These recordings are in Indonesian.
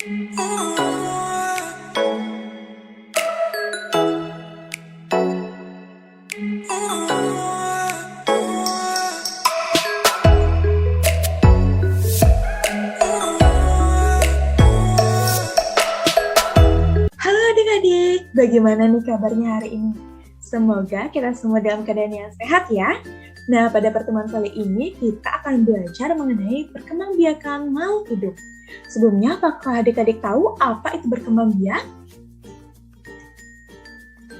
Halo adik-adik, bagaimana nih kabarnya hari ini? Semoga kita semua dalam keadaan yang sehat ya. Nah, pada pertemuan kali ini kita akan belajar mengenai perkembangbiakan makhluk hidup. Sebelumnya, apakah adik-adik tahu apa itu berkembang biak?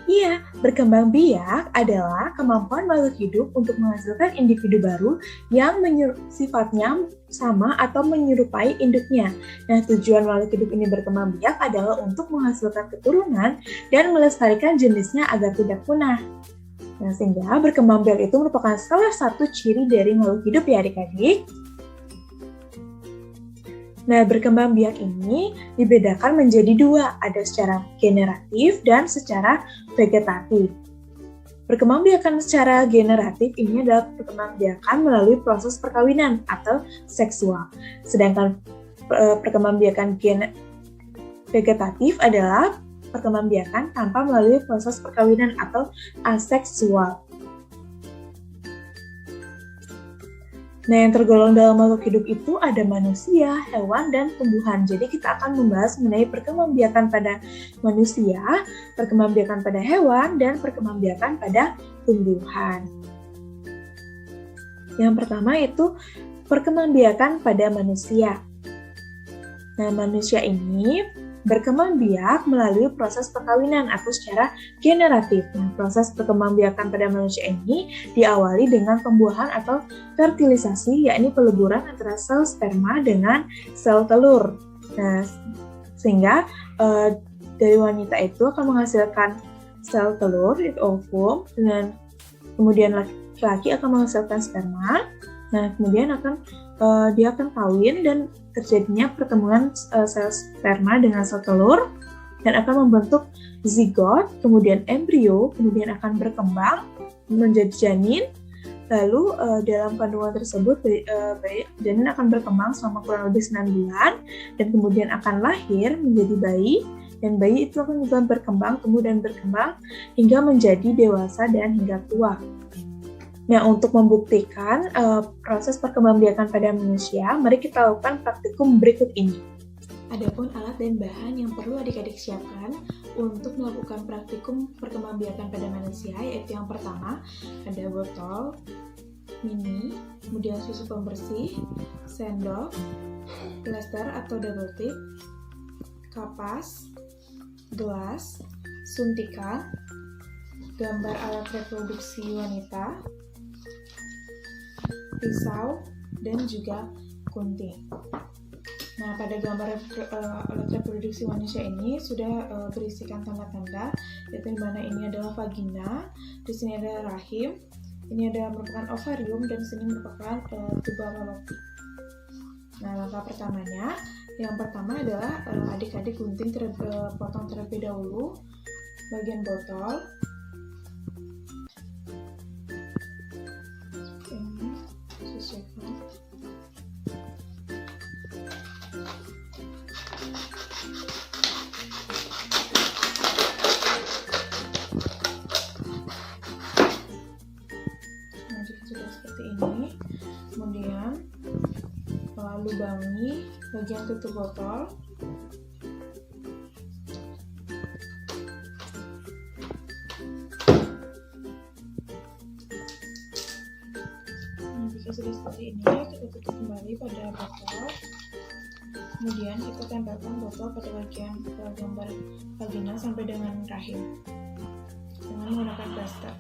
Iya, berkembang biak adalah kemampuan makhluk hidup untuk menghasilkan individu baru yang sifatnya sama atau menyerupai induknya. Nah, tujuan makhluk hidup ini berkembang biak adalah untuk menghasilkan keturunan dan melestarikan jenisnya agar tidak punah. Nah, sehingga berkembang biak itu merupakan salah satu ciri dari makhluk hidup ya adik-adik. Nah, berkembang biak ini dibedakan menjadi dua, ada secara generatif dan secara vegetatif. Perkembangbiakan secara generatif ini adalah perkembangbiakan melalui proses perkawinan atau seksual. Sedangkan perkembangbiakan vegetatif adalah perkembangbiakan tanpa melalui proses perkawinan atau aseksual. Nah, yang tergolong dalam makhluk hidup itu ada manusia, hewan, dan tumbuhan. Jadi kita akan membahas mengenai perkembangbiakan pada manusia, perkembangbiakan pada hewan, dan perkembangbiakan pada tumbuhan. Yang pertama itu perkembangbiakan pada manusia. Nah, manusia ini berkembang biak melalui proses perkawinan atau secara generatif. Nah, proses perkembangbiakan pada manusia ini diawali dengan pembuahan atau fertilisasi, yakni peleburan antara sel sperma dengan sel telur. Nah, sehingga dari wanita itu akan menghasilkan sel telur, itu ovum, dan kemudian laki-laki akan menghasilkan sperma. Nah, kemudian dia akan kawin dan terjadinya pertemuan sel sperma dengan sel telur dan akan membentuk zigot, kemudian embrio, kemudian akan berkembang menjadi janin. Lalu dalam kandungan tersebut janin akan berkembang selama kurang lebih 9 bulan dan kemudian akan lahir menjadi bayi, dan bayi itu akan juga berkembang hingga menjadi dewasa dan hingga tua. Nah, untuk membuktikan proses perkembangbiakan pada manusia, mari kita lakukan praktikum berikut ini. Adapun alat dan bahan yang perlu adik-adik siapkan untuk melakukan praktikum perkembangbiakan pada manusia, yaitu yang pertama ada botol mini, kemudian susu pembersih, sendok, plester atau double tip, kapas, gelas, suntikan, gambar alat reproduksi wanita, pisau, dan juga gunting. Nah, pada gambar alat reproduksi manusia ini sudah berisikan tanda-tanda, yaitu di mana ini adalah vagina, di sini ada rahim, ini ada merupakan ovarium, dan di sini merupakan tuba fallopi. Nah, langkah pertamanya, yang pertama adalah adik-adik gunting potong terlebih dahulu bagian botol. Sudah seperti ini, kemudian lubangi bagian tutup botol. Jika sudah seperti ini, kita tutup kembali pada botol. Kemudian kita tempelkan botol pada bagian gambar vagina sampai dengan rahim dengan menggunakan plester.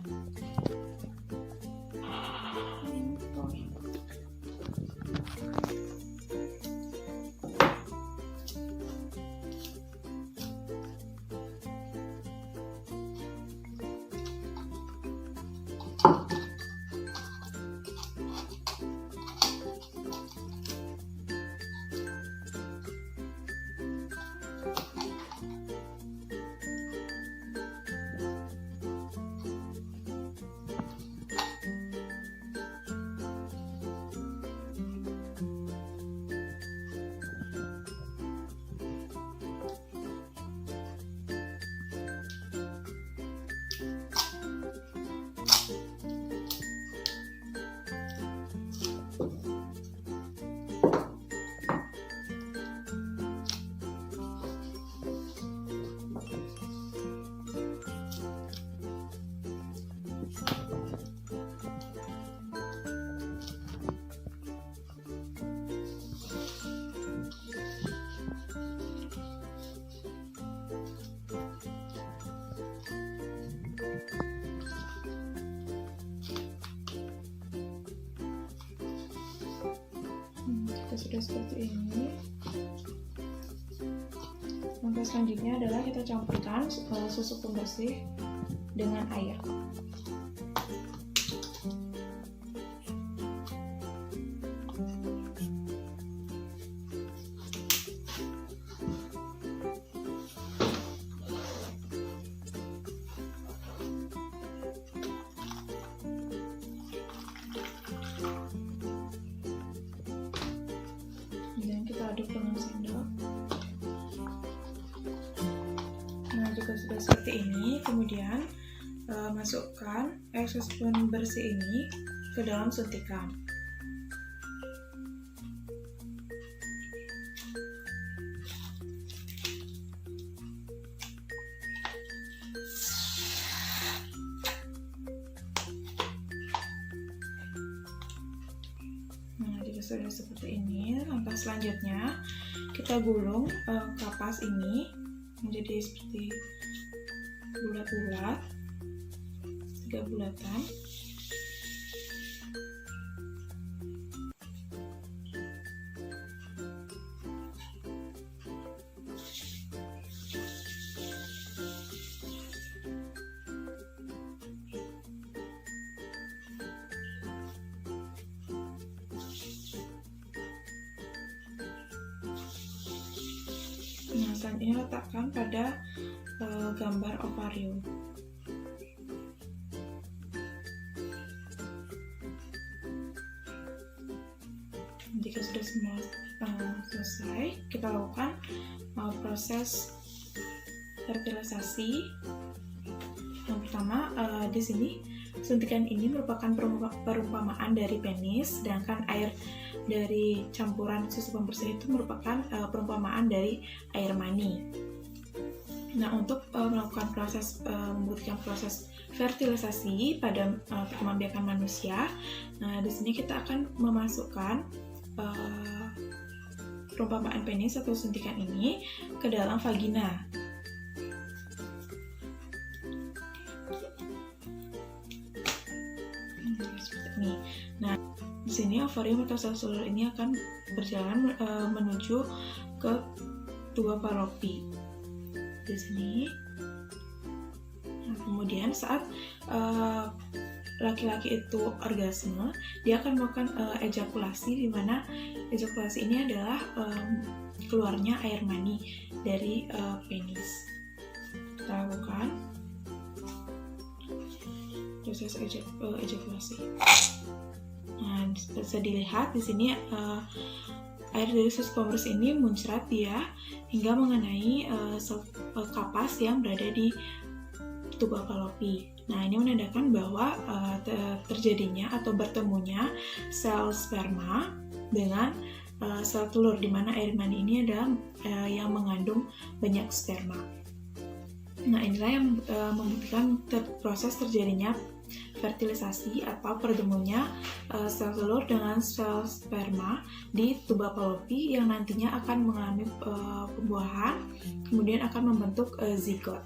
sudah seperti ini, langkah selanjutnya adalah kita campurkan susu pembersih dengan air. Kemudian kita aduk dengan sendok. Nah, jika sudah seperti ini, kemudian masukkan air susu pembersih ini ke dalam suntikan. Nah, jika sudah seperti ini, langkah selanjutnya kita gulung kapas ini menjadi seperti bulat-bulat, 3 bulatan. Nah, selanjutnya letakkan pada gambar ovarium. Jika sudah semua selesai, kita lakukan proses fertilisasi. Yang pertama, di sini suntikan ini merupakan perumpamaan dari penis, sedangkan air dari campuran susu pembersih itu merupakan perumpamaan dari air mani. Nah, untuk melakukan membuktikan proses fertilisasi pada perkembangbiakan manusia, nah di sini kita akan memasukkan perumpamaan penis atau suntikan ini ke dalam vagina. Seperti ini. Nah, di sini ovarium atau sel telur ini akan berjalan menuju ke tuba Fallopi. Di sini. Nah, kemudian saat laki-laki itu orgasme, dia akan melakukan ejakulasi, di mana ejakulasi ini adalah keluarnya air mani dari penis. Kita lakukan proses ejakulasi. Nah, bisa dilihat di sini air dari susu pembersih ini muncrat dia hingga mengenai kapas yang berada di tuba Fallopi. Nah, ini menandakan bahwa terjadinya atau bertemunya sel sperma dengan sel telur, di mana air mani ini adalah yang mengandung banyak sperma. Nah, inilah yang membuktikan proses terjadinya fertilisasi atau pertemuannya sel telur dengan sel sperma di tuba Fallopi yang nantinya akan mengalami pembuahan, kemudian akan membentuk zigot.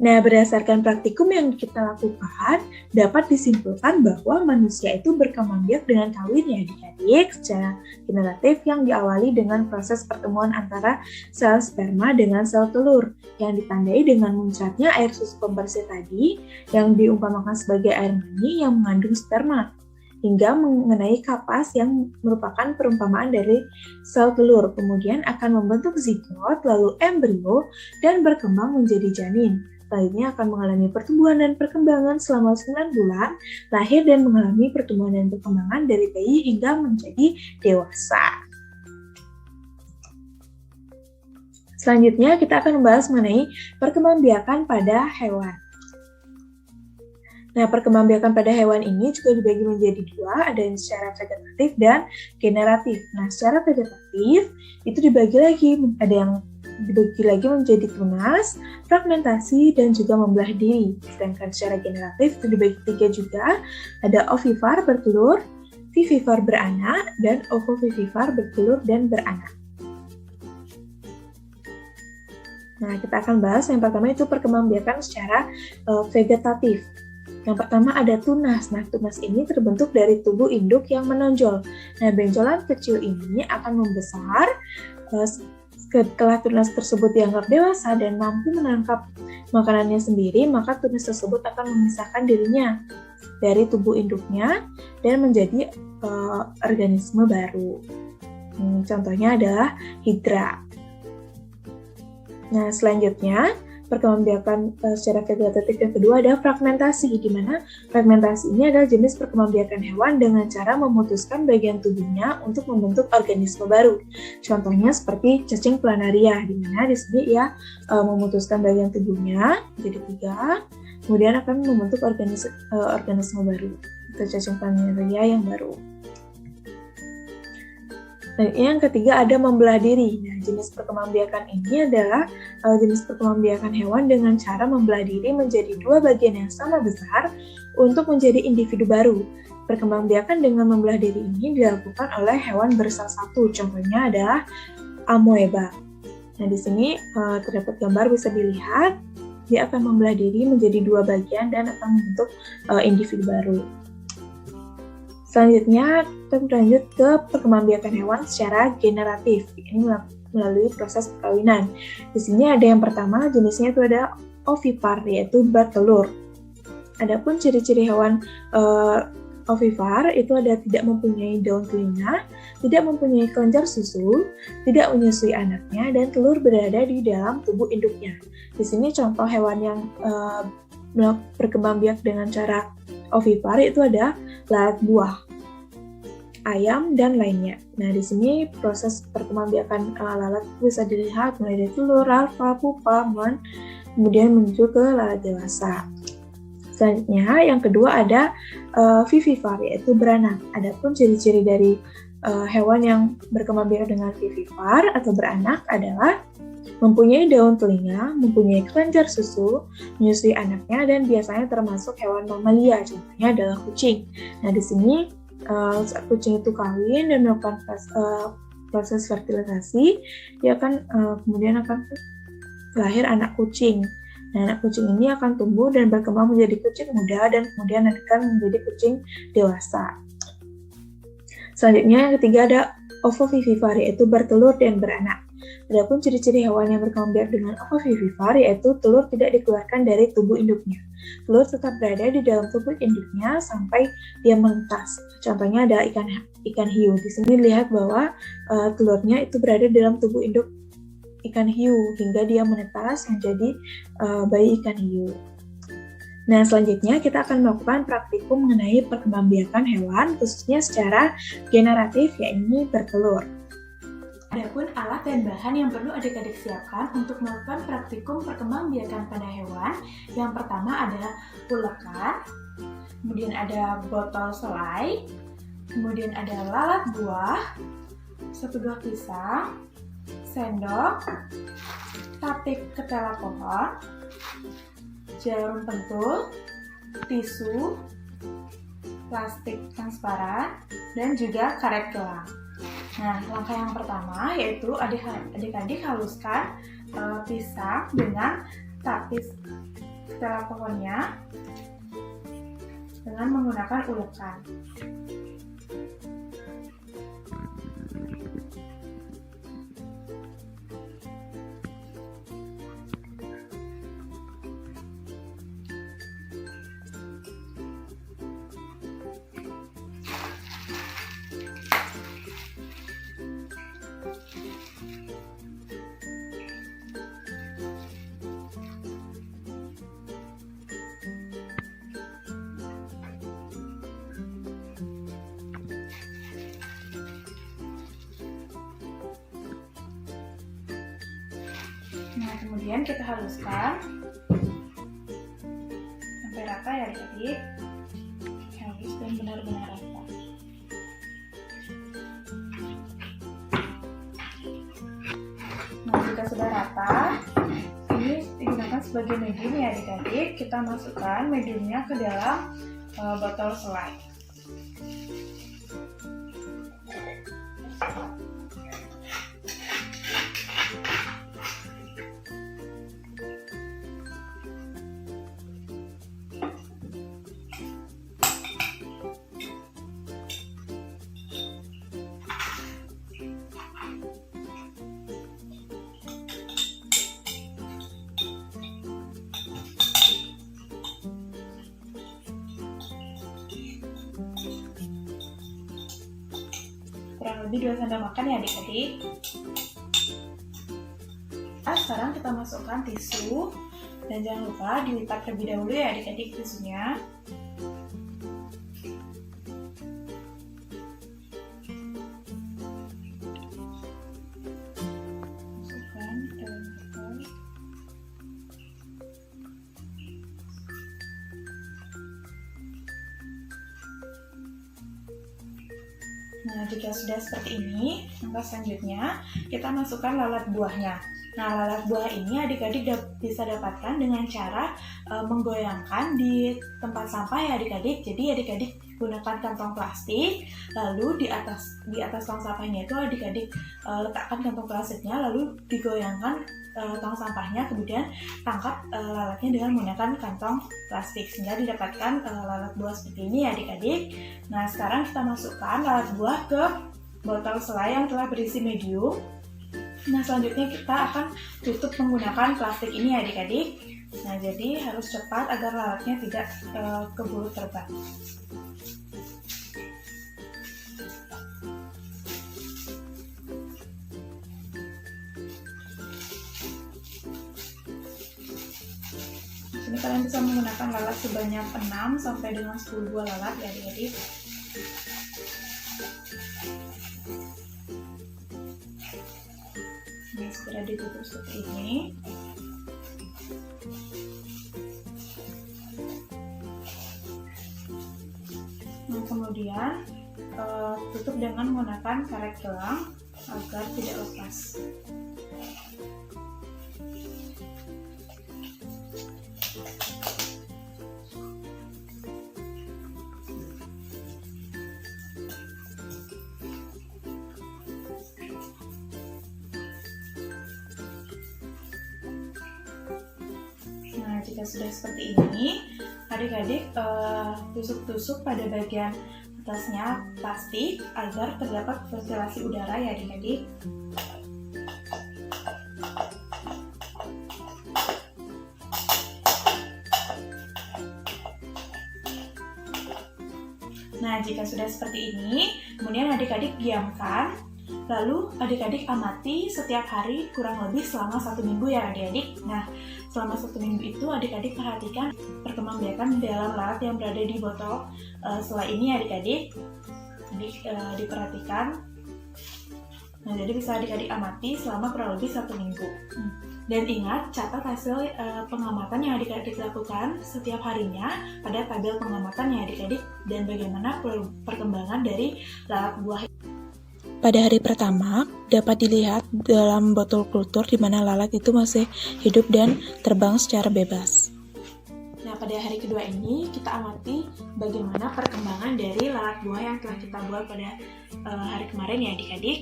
Nah, berdasarkan praktikum yang kita lakukan, dapat disimpulkan bahwa manusia itu berkembang biak dengan kawin ya adik-adik secara generatif yang diawali dengan proses pertemuan antara sel sperma dengan sel telur yang ditandai dengan muncratnya air susu pembersih tadi yang diumpamakan sebagai air mani yang mengandung sperma hingga mengenai kapas yang merupakan perumpamaan dari sel telur, kemudian akan membentuk zigot, lalu embrio, dan berkembang menjadi janin. Selanjutnya akan mengalami pertumbuhan dan perkembangan selama 9 bulan, lahir dan mengalami pertumbuhan dan perkembangan dari bayi hingga menjadi dewasa. Selanjutnya kita akan membahas mengenai perkembangbiakan pada hewan. Nah, perkembangbiakan pada hewan ini juga dibagi menjadi dua, ada yang secara vegetatif dan generatif. Nah, secara vegetatif itu dibagi lagi, ada yang dibagi lagi menjadi tunas, fragmentasi, dan juga membelah diri. Sedangkan secara generatif itu dibagi tiga juga, ada ovivipar bertelur, vivipar beranak, dan ovovivipar bertelur dan beranak. Nah, kita akan bahas yang pertama itu perkembangbiakan secara vegetatif. Yang pertama ada tunas. Nah, tunas ini terbentuk dari tubuh induk yang menonjol. Nah, benjolan kecil ini akan membesar setelah tunas tersebut dianggap dewasa dan mampu menangkap makanannya sendiri, maka tunas tersebut akan memisahkan dirinya dari tubuh induknya dan menjadi organisme baru. Contohnya adalah hidra. Nah, selanjutnya perkembangbiakan secara vegetatif yang kedua ada fragmentasi, di mana fragmentasi ini adalah jenis perkembangbiakan hewan dengan cara memutuskan bagian tubuhnya untuk membentuk organisme baru. Contohnya seperti cacing planaria, di mana di sini ia memutuskan bagian tubuhnya jadi 3, kemudian akan membentuk organisme baru, atau cacing planaria yang baru. Dan yang ketiga ada membelah diri. Nah, jenis perkembangbiakan ini adalah jenis perkembangbiakan hewan dengan cara membelah diri menjadi 2 bagian yang sama besar untuk menjadi individu baru. Perkembangbiakan dengan membelah diri ini dilakukan oleh hewan bersel satu. Contohnya adalah amoeba. Nah, di sini terdapat gambar bisa dilihat. Dia akan membelah diri menjadi 2 bagian dan akan membentuk individu baru. Selanjutnya, kita berlanjut ke perkembangbiakan hewan secara generatif. Ini melalui proses perkawinan. Di sini ada yang pertama, jenisnya itu ada ovipar, yaitu bertelur. Adapun ciri-ciri hewan ovipar itu ada tidak mempunyai daun telinga, tidak mempunyai kelenjar susu, tidak menyusui anaknya, dan telur berada di dalam tubuh induknya. Di sini contoh hewan yang berkembangbiak dengan cara ovipar itu ada lalat buah, ayam, dan lainnya. Nah, di sini proses perkembangbiakan lalat bisa dilihat mulai dari telur, larva, pupa, kemudian menuju ke lalat dewasa. Selanjutnya, yang kedua ada vivipar, yaitu beranak. Adapun ciri-ciri dari hewan yang berkembangbiak dengan vivipar atau beranak adalah mempunyai daun telinga, mempunyai kelenjar susu, menyusui anaknya, dan biasanya termasuk hewan mamalia, contohnya adalah kucing. Nah, di sini saat kucing itu kawin dan melakukan proses fertilisasi, dia kemudian akan lahir anak kucing. Nah, anak kucing ini akan tumbuh dan berkembang menjadi kucing muda dan kemudian akan menjadi kucing dewasa. Selanjutnya yang ketiga ada ovovivipar, yaitu bertelur dan beranak. Adapun ciri-ciri hewan yang berkembangbiak dengan ovovivipar yaitu telur tidak dikeluarkan dari tubuh induknya. Telur tetap berada di dalam tubuh induknya sampai dia menetas. Contohnya ada ikan hiu. Di sini lihat bahwa telurnya itu berada di dalam tubuh induk ikan hiu hingga dia menetas menjadi bayi ikan hiu. Nah, selanjutnya kita akan melakukan praktikum mengenai perkembangbiakan hewan khususnya secara generatif, yaitu bertelur. Adapun alat dan bahan yang perlu adik-adik siapkan untuk melakukan praktikum perkembangbiakan pada hewan, yang pertama adalah ulekan, kemudian ada botol selai, kemudian ada lalat buah, 1 buah pisang, sendok, tapik ketela pohon, jarum pentul, tisu, plastik transparan, dan juga karet gelang. Nah, langkah yang pertama yaitu adik-adik haluskan pisang dengan tapis ketela pohonnya dengan menggunakan ulekan. Nah, kemudian kita haluskan sampai rata ya adik-adik, halus dan benar-benar rata. Nah, jika sudah rata, ini digunakan sebagai medium ya adik-adik. Kita masukkan mediumnya ke dalam botol selai. lebih 2 sendok makan ya adik-adik. Sekarang kita masukkan tisu, dan jangan lupa dilipat terlebih dahulu ya adik-adik tisunya. Masukkan ke dalam botol. Nah, jika sudah seperti ini, langkah selanjutnya kita masukkan lalat buahnya. Nah, lalat buah ini adik-adik bisa dapatkan dengan cara menggoyangkan di tempat sampah ya adik-adik. Jadi adik-adik gunakan kantong plastik, lalu di atas tong sampahnya itu adik-adik letakkan kantong plastiknya, lalu digoyangkan tong sampahnya, kemudian tangkap lalatnya dengan menggunakan kantong plastik sehingga didapatkan lalat buah seperti ini ya adik-adik. Nah, sekarang kita masukkan lalat buah ke botol selai yang telah berisi medium. Nah, selanjutnya kita akan tutup menggunakan plastik ini ya adik-adik. Nah, jadi harus cepat agar lalatnya tidak keburu terbang. Ini kalian bisa menggunakan lalat sebanyak 6 sampai dengan 10 buah lalat ya adik-adik. Ini segera ditutup seperti ini. Nah, kemudian tutup dengan menggunakan karet gelang agar tidak lepas. Nah, jika sudah seperti ini, adik-adik tusuk-tusuk pada bagian atasnya plastik agar terdapat ventilasi udara ya adik-adik. Nah, jika sudah seperti ini, kemudian adik-adik diamkan. Lalu adik-adik amati setiap hari kurang lebih selama 1 minggu ya adik-adik. Nah, selama 1 minggu itu adik-adik perhatikan perkembangbiakan dalam lalat yang berada di botol selai ini adik-adik. Jadi diperhatikan. Nah, jadi bisa adik-adik amati selama kurang lebih 1 minggu. Dan ingat, catat hasil pengamatan yang adik-adik lakukan setiap harinya pada tabel pengamatan ya adik-adik, dan bagaimana perkembangan dari lalat buah. Pada hari pertama, dapat dilihat dalam botol kultur di mana lalat itu masih hidup dan terbang secara bebas. Nah, pada hari kedua ini kita amati bagaimana perkembangan dari lalat buah yang telah kita buat pada hari kemarin ya adik-adik.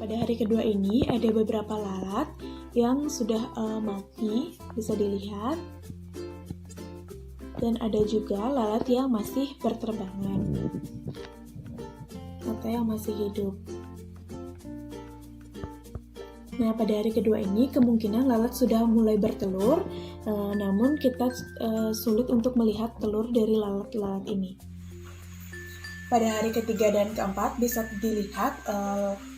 Pada hari kedua ini ada beberapa lalat yang sudah mati, bisa dilihat. Dan ada juga lalat yang masih berterbangan atau yang masih hidup. Nah, pada hari kedua ini kemungkinan lalat sudah mulai bertelur, namun kita sulit untuk melihat telur dari lalat-lalat ini. Pada hari ketiga dan keempat bisa dilihat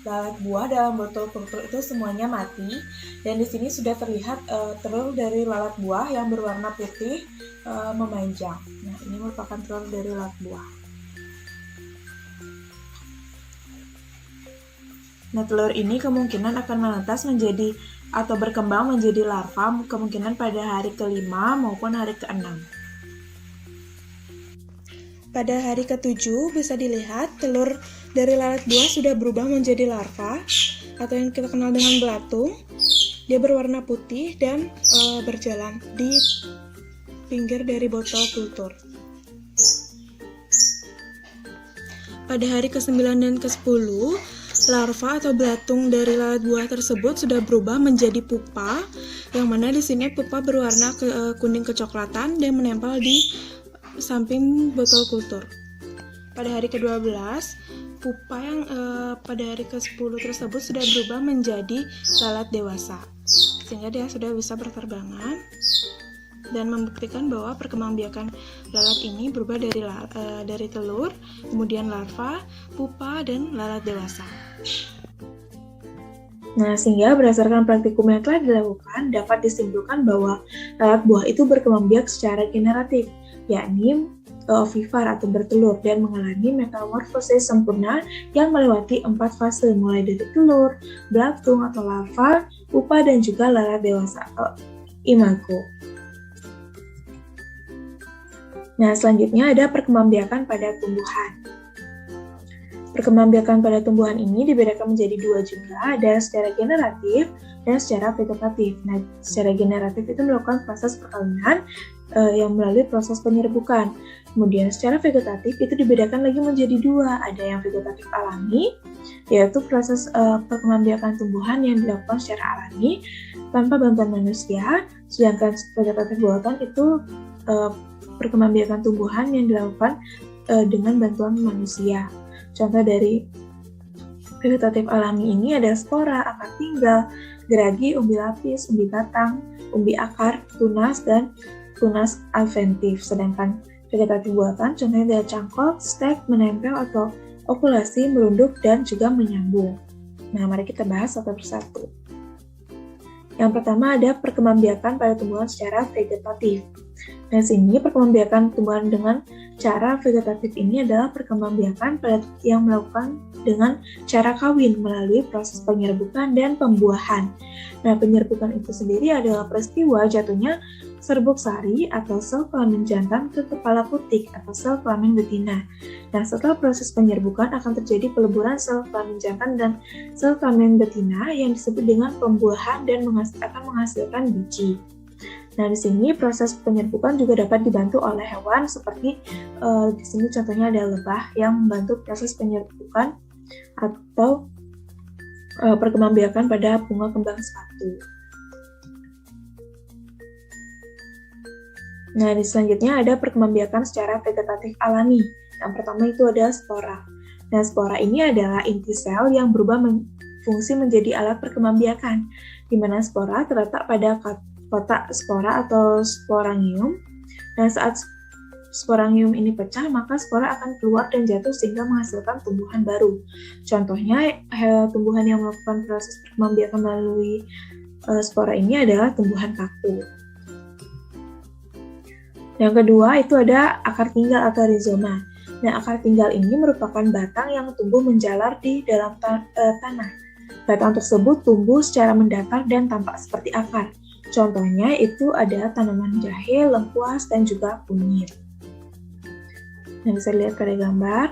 lalat buah dalam botol kultur itu semuanya mati, dan di sini sudah terlihat telur dari lalat buah yang berwarna putih memanjang. Nah, ini merupakan telur dari lalat buah. Nah, telur ini kemungkinan akan menetas menjadi atau berkembang menjadi larva kemungkinan pada hari ke-5 maupun hari ke-6. Pada hari ke-7 bisa dilihat telur dari lalat buah sudah berubah menjadi larva atau yang kita kenal dengan belatung. Dia berwarna putih dan berjalan di pinggir dari botol kultur. Pada hari ke-9 dan ke-10, larva atau belatung dari lalat buah tersebut sudah berubah menjadi pupa, yang mana di sini pupa berwarna kuning kecoklatan dan menempel di samping botol kultur. Pada hari ke-12, pupa yang pada hari ke-10 tersebut sudah berubah menjadi lalat dewasa, sehingga dia sudah bisa berterbangan. dan membuktikan bahwa perkembangbiakan lalat ini berubah dari telur, kemudian larva, pupa, dan lalat dewasa. Nah, sehingga berdasarkan praktikum yang telah dilakukan, dapat disimpulkan bahwa lalat buah itu berkembang biak secara generatif, yakni ovivar atau bertelur, dan mengalami metamorfosis sempurna yang melewati 4 fase, mulai dari telur, belatung atau larva, pupa, dan juga lalat dewasa atau imago. Nah, selanjutnya ada perkembangbiakan pada tumbuhan. Perkembangbiakan pada tumbuhan ini dibedakan menjadi 2 juga, ada secara generatif dan secara vegetatif. Nah, secara generatif itu melakukan proses perkawinan yang melalui proses penyerbukan. Kemudian secara vegetatif itu dibedakan lagi menjadi 2, ada yang vegetatif alami, yaitu proses perkembangbiakan tumbuhan yang dilakukan secara alami tanpa bantuan manusia, sedangkan vegetatif buatan itu perkembangbiakan tumbuhan yang dilakukan dengan bantuan manusia. Contoh dari vegetatif alami ini ada spora, akar tinggal, geragi, umbi lapis, umbi batang, umbi akar, tunas, dan tunas adventif. Sedangkan vegetatif buatan contohnya ada cangkok, stek, menempel atau okulasi, merunduk, dan juga menyambung. Nah, mari kita bahas satu persatu. Yang pertama ada perkembangbiakan pada tumbuhan secara vegetatif. Nah, sini perkembangbiakan tumbuhan dengan cara vegetatif ini adalah perkembangbiakan yang melakukan dengan cara kawin melalui proses penyerbukan dan pembuahan. Nah, penyerbukan itu sendiri adalah peristiwa jatuhnya serbuk sari atau sel kelamin jantan ke kepala putik atau sel kelamin betina. Nah, setelah proses penyerbukan akan terjadi peleburan sel kelamin jantan dan sel kelamin betina yang disebut dengan pembuahan dan akan menghasilkan biji. Nah, di sini proses penyerbukan juga dapat dibantu oleh hewan seperti di sini contohnya ada lebah yang membantu proses penyerbukan atau perkembangbiakan pada bunga kembang sepatu. Nah, selanjutnya ada perkembangbiakan secara vegetatif alami. Yang pertama itu ada spora. Nah, spora ini adalah inti sel yang berubah fungsi menjadi alat perkembangbiakan, di mana spora terletak pada kotak spora atau sporangium. Nah, saat sporangium ini pecah, maka spora akan keluar dan jatuh sehingga menghasilkan tumbuhan baru. Contohnya, tumbuhan yang melakukan proses perkembangbiakan melalui spora ini adalah tumbuhan kaku. Yang kedua itu ada akar tinggal atau rizoma. Nah, akar tinggal ini merupakan batang yang tumbuh menjalar di dalam tanah. Batang tersebut tumbuh secara mendatar dan tampak seperti akar. Contohnya itu ada tanaman jahe, lengkuas, dan juga kunyit. Nah, bisa dilihat pada gambar.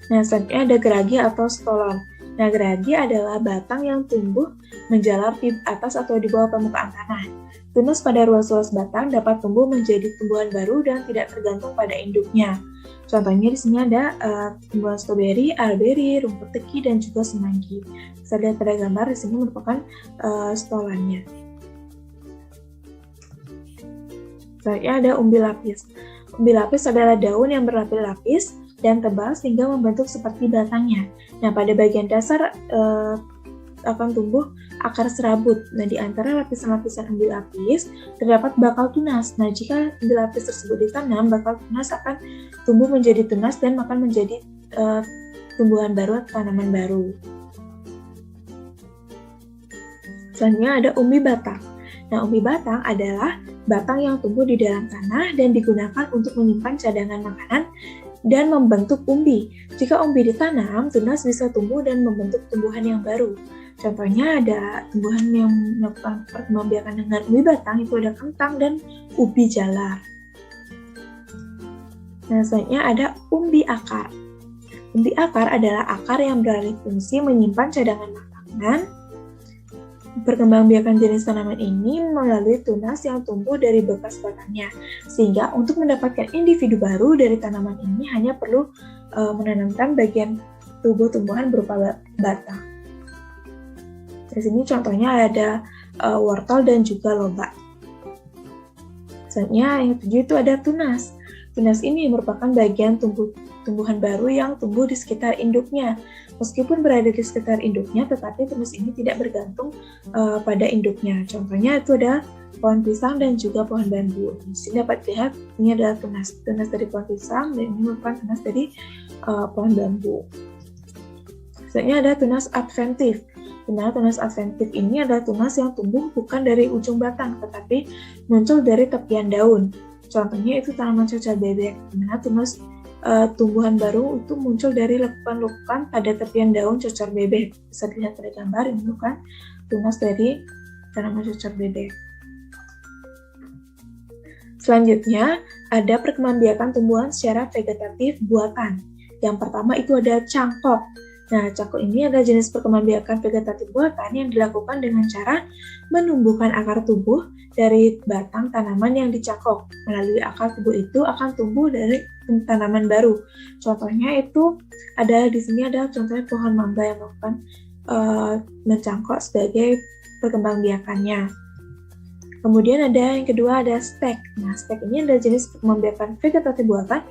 Nah, selanjutnya ada geragi atau stolon. Nah, geragi adalah batang yang tumbuh menjalar di atas atau di bawah permukaan tanah. Tunas pada ruas-ruas batang dapat tumbuh menjadi tumbuhan baru dan tidak tergantung pada induknya. Contohnya di sini ada tumbuhan stroberi, alberry, rumput teki, dan juga semanggi. Bisa lihat pada gambar di sini merupakan stolannya. Selanjutnya ada umbi lapis. Umbi lapis adalah daun yang berlapis-lapis dan tebal sehingga membentuk seperti batangnya. Nah, pada bagian dasar akan tumbuh akar serabut. Nah, di antara lapisan-lapisan umbi lapis terdapat bakal tunas. Nah, jika umbi lapis tersebut ditanam, bakal tunas akan tumbuh menjadi tunas dan akan menjadi tumbuhan baru atau tanaman baru. Selanjutnya ada umbi batang. Nah, umbi batang adalah batang yang tumbuh di dalam tanah dan digunakan untuk menyimpan cadangan makanan dan membentuk umbi. Jika umbi ditanam, tunas bisa tumbuh dan membentuk tumbuhan yang baru. Contohnya ada tumbuhan yang melakukan perkembangbiakan dengan umbi batang, itu ada kentang dan ubi jalar. Nah, selanjutnya ada umbi akar. Umbi akar adalah akar yang beralih fungsi menyimpan cadangan makanan. Perkembangbiakan jenis tanaman ini melalui tunas yang tumbuh dari bekas batangnya, sehingga untuk mendapatkan individu baru dari tanaman ini hanya perlu menanamkan bagian tubuh tumbuhan berupa batang. Di sini contohnya ada wortel dan juga lobak. Selanjutnya yang ketujuh itu ada tunas. Tunas ini merupakan bagian tubuh tumbuhan baru yang tumbuh di sekitar induknya. Meskipun berada di sekitar induknya, tetapi tunas ini tidak bergantung pada induknya. Contohnya itu ada pohon pisang dan juga pohon bambu. Di sini dapat dilihat ini adalah tunas dari pohon pisang dan ini merupakan tunas dari pohon bambu. Selanjutnya ada tunas adventif. Tunas adventif ini adalah tunas yang tumbuh bukan dari ujung batang, tetapi muncul dari tepian daun. Contohnya itu tanaman cocar bebek, di mana tunas tumbuhan baru itu muncul dari lekukan-lekukan pada tepian daun cocar bebek. Bisa dilihat pada gambar ini bukan tunas dari tanaman cocar bebek. Selanjutnya ada perkembangbiakan tumbuhan secara vegetatif buatan. Yang pertama itu ada cangkok. Nah, cangkok ini adalah jenis perkembangbiakan vegetatif buatan yang dilakukan dengan cara menumbuhkan akar tubuh dari batang tanaman yang dicangkok. Melalui akar tubuh itu akan tumbuh dari tanaman baru. Contohnya itu ada di sini ada contohnya pohon mangga yang melakukan mencangkok sebagai perkembangbiakannya. Kemudian ada yang kedua ada stek. Nah, stek ini adalah jenis perkembangbiakan vegetatif buatan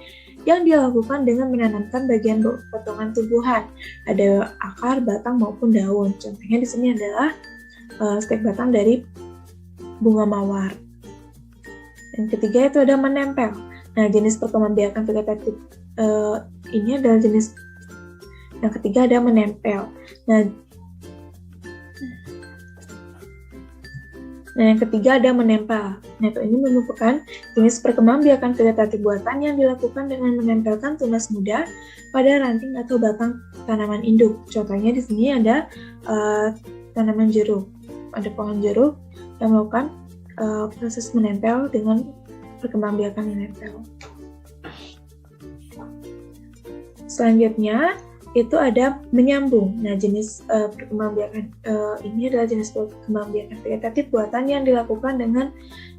yang dilakukan dengan menanamkan bagian potongan tumbuhan. Ada akar, batang maupun daun. Contohnya di sini adalah stek batang dari bunga mawar. Yang ketiga itu ada menempel. Nah, jenis perkembangbiakan vegetatif ini adalah jenis yang ketiga ada menempel. Nah, yang ketiga ada menempel. Nah, ini merupakan jenis perkembangbiakan vegetatif buatan yang dilakukan dengan menempelkan tunas muda pada ranting atau batang tanaman induk. Contohnya di sini ada tanaman jeruk. Ada pohon jeruk yang melakukan proses menempel dengan perkembangbiakan menempel. Selanjutnya itu ada menyambung. Nah, jenis perkembangbiakan ini adalah jenis perkembangbiakan vegetatif buatan yang dilakukan dengan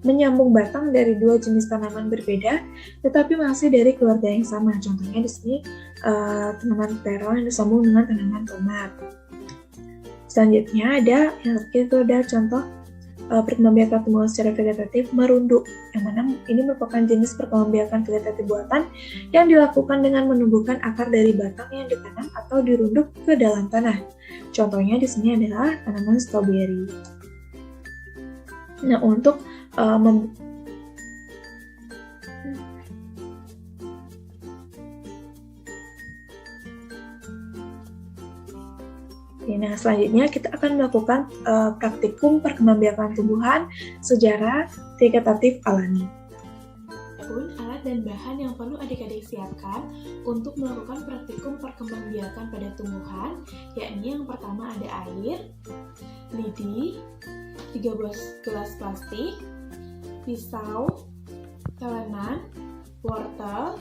menyambung batang dari dua jenis tanaman berbeda, tetapi masih dari keluarga yang sama. Contohnya di sini tanaman terong yang disambung dengan tanaman tomat. Selanjutnya ada yang itu ada contoh perkembangbiakan tumbuhan secara vegetatif merunduk, yang mana ini merupakan jenis perkembangbiakan vegetatif buatan yang dilakukan dengan menumbuhkan akar dari batang yang ditanam atau dirunduk ke dalam tanah. Contohnya di sini adalah tanaman stroberi. Nah, untuk nah, selanjutnya kita akan melakukan praktikum perkembangbiakan tumbuhan secara vegetatif alami. Alat dan bahan yang perlu adik-adik siapkan untuk melakukan praktikum perkembangbiakan pada tumbuhan, yakni yang pertama ada air, lidi, 3 gelas plastik, pisau, telenan, wortel,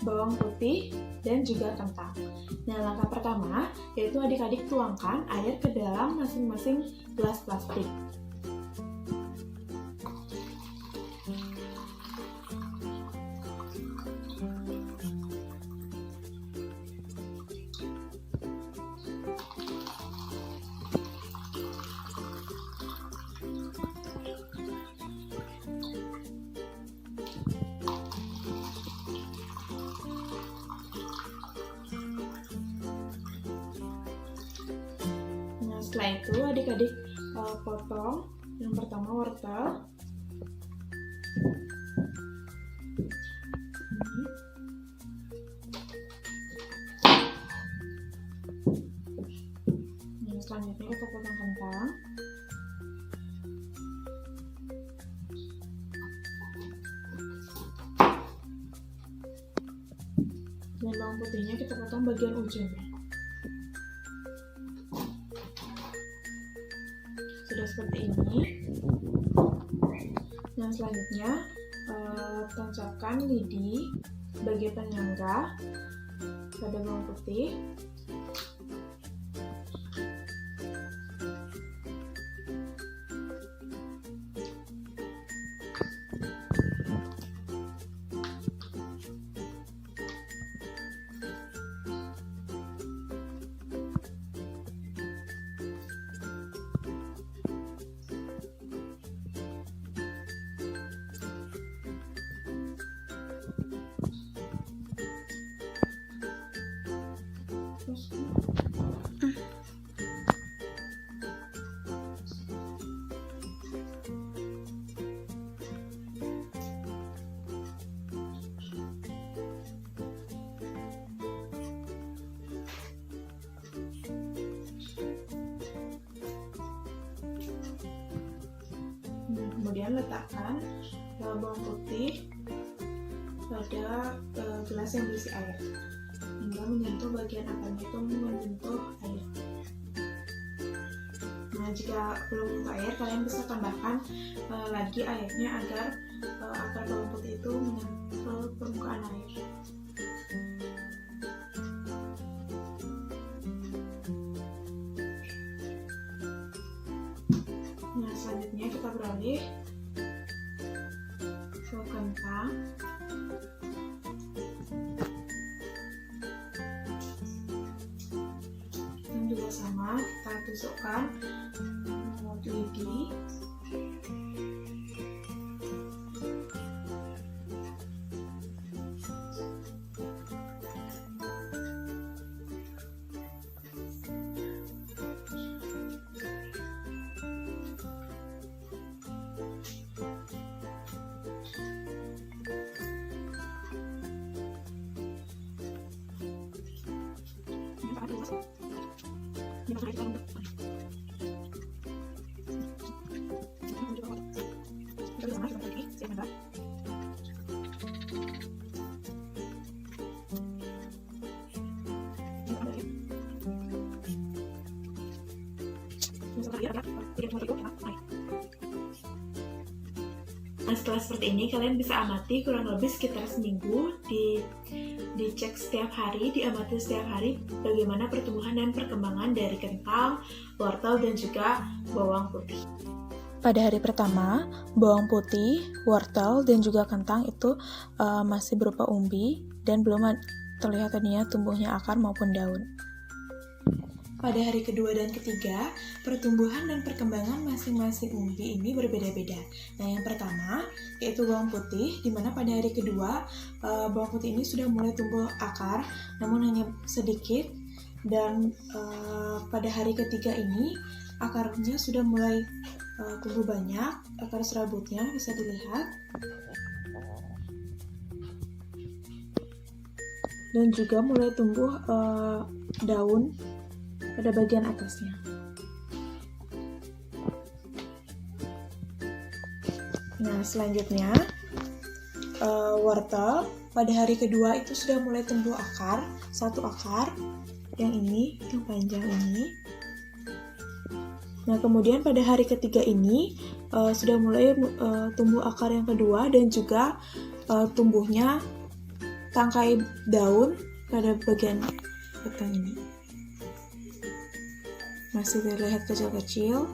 bawang putih, dan juga kentang. Nah, langkah pertama yaitu adik-adik tuangkan air ke dalam masing-masing gelas plastik. Setelah itu adik-adik potong yang pertama wortel, yang selanjutnya kita potong kentang, dan bawang putihnya kita potong bagian ujungnya. Sudah seperti ini. Nah, selanjutnya tancapkan lidi sebagai penyangga pada bawang putih. Kemudian letakkan bawang putih pada gelas yang berisi air hingga menyentuh bagian akarnya itu menyentuh air. Nah, jika belum menyentuh air, kalian bisa tambahkan lagi airnya agar akar bawang putih itu menyentuh permukaan air. Nah, selanjutnya kita beralih ke kentang. Dan juga sama, kita tusukkan lidi. Nah, setelah seperti ini, kalian bisa amati kurang lebih sekitar seminggu, dicek setiap hari, diamati setiap hari bagaimana pertumbuhan dan perkembangan dari kentang, wortel, dan juga bawang putih. Pada hari pertama, bawang putih, wortel, dan juga kentang itu masih berupa umbi dan belum terlihat adanya tumbuhnya akar maupun daun. Pada hari kedua dan ketiga, pertumbuhan dan perkembangan masing-masing umbi ini berbeda-beda. Nah, yang pertama yaitu bawang putih, di mana pada hari kedua bawang putih ini sudah mulai tumbuh akar, namun hanya sedikit. Dan pada hari ketiga ini akarnya sudah mulai tumbuh banyak, akar serabutnya bisa dilihat. Dan juga mulai tumbuh daun pada bagian atasnya. Nah, selanjutnya wortel pada hari kedua itu sudah mulai tumbuh akar, satu akar yang ini, yang panjang ini. Nah, kemudian pada hari ketiga ini sudah mulai tumbuh akar yang kedua dan juga tumbuhnya tangkai daun pada bagian batang ini. Masih terlihat kecil-kecil,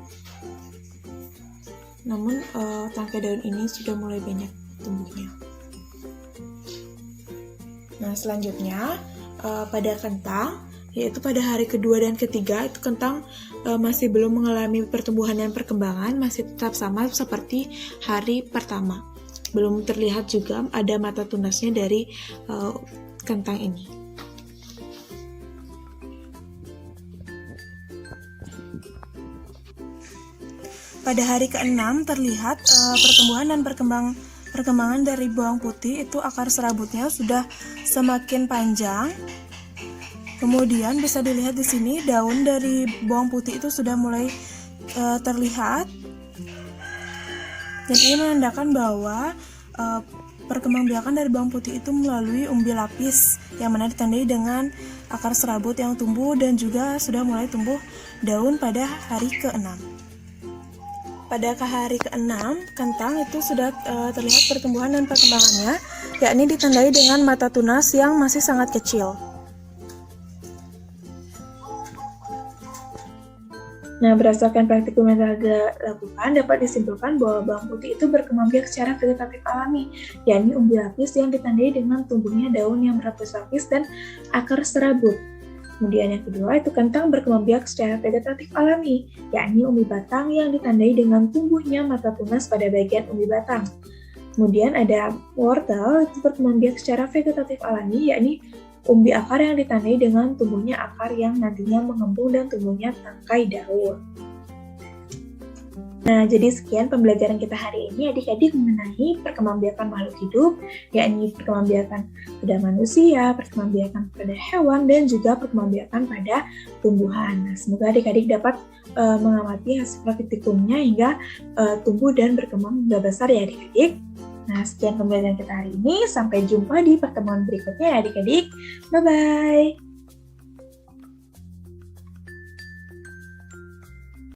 namun tangkai daun ini sudah mulai banyak tumbuhnya. Nah, selanjutnya pada kentang, yaitu pada hari kedua dan ketiga itu kentang masih belum mengalami pertumbuhan dan perkembangan, masih tetap sama seperti hari pertama. Belum terlihat juga ada mata tunasnya dari kentang ini. Pada hari ke-6 terlihat pertumbuhan dan perkembangan dari bawang putih itu akar serabutnya sudah semakin panjang. Kemudian bisa dilihat di sini daun dari bawang putih itu sudah mulai terlihat. Dan ini menandakan bahwa perkembangbiakan dari bawang putih itu melalui umbi lapis yang mana ditandai dengan akar serabut yang tumbuh dan juga sudah mulai tumbuh daun pada hari ke-6. Pada hari ke-6, kentang itu sudah terlihat pertumbuhan dan perkembangannya, yakni ditandai dengan mata tunas yang masih sangat kecil. Nah, berdasarkan praktikum yang telah dilakukan, dapat disimpulkan bahwa bawang putih itu berkembang biak secara vegetatif alami, yakni umbi lapis yang ditandai dengan tumbuhnya daun yang berlapis-lapis dan akar serabut. Kemudian yang kedua itu kentang berkembang biak secara vegetatif alami, yakni umbi batang yang ditandai dengan tumbuhnya mata tunas pada bagian umbi batang. Kemudian ada wortel itu berkembang biak secara vegetatif alami, yakni umbi akar yang ditandai dengan tumbuhnya akar yang nantinya mengembung dan tumbuhnya tangkai daun. Nah, jadi sekian pembelajaran kita hari ini adik-adik mengenai perkembangbiakan makhluk hidup, yakni perkembangbiakan pada manusia, perkembangbiakan pada hewan, dan juga perkembangbiakan pada tumbuhan. Nah, semoga adik-adik dapat mengamati hasil praktikumnya hingga tumbuh dan berkembang hingga besar ya adik-adik. Nah, sekian pembelajaran kita hari ini. Sampai jumpa di pertemuan berikutnya ya adik-adik. Bye-bye!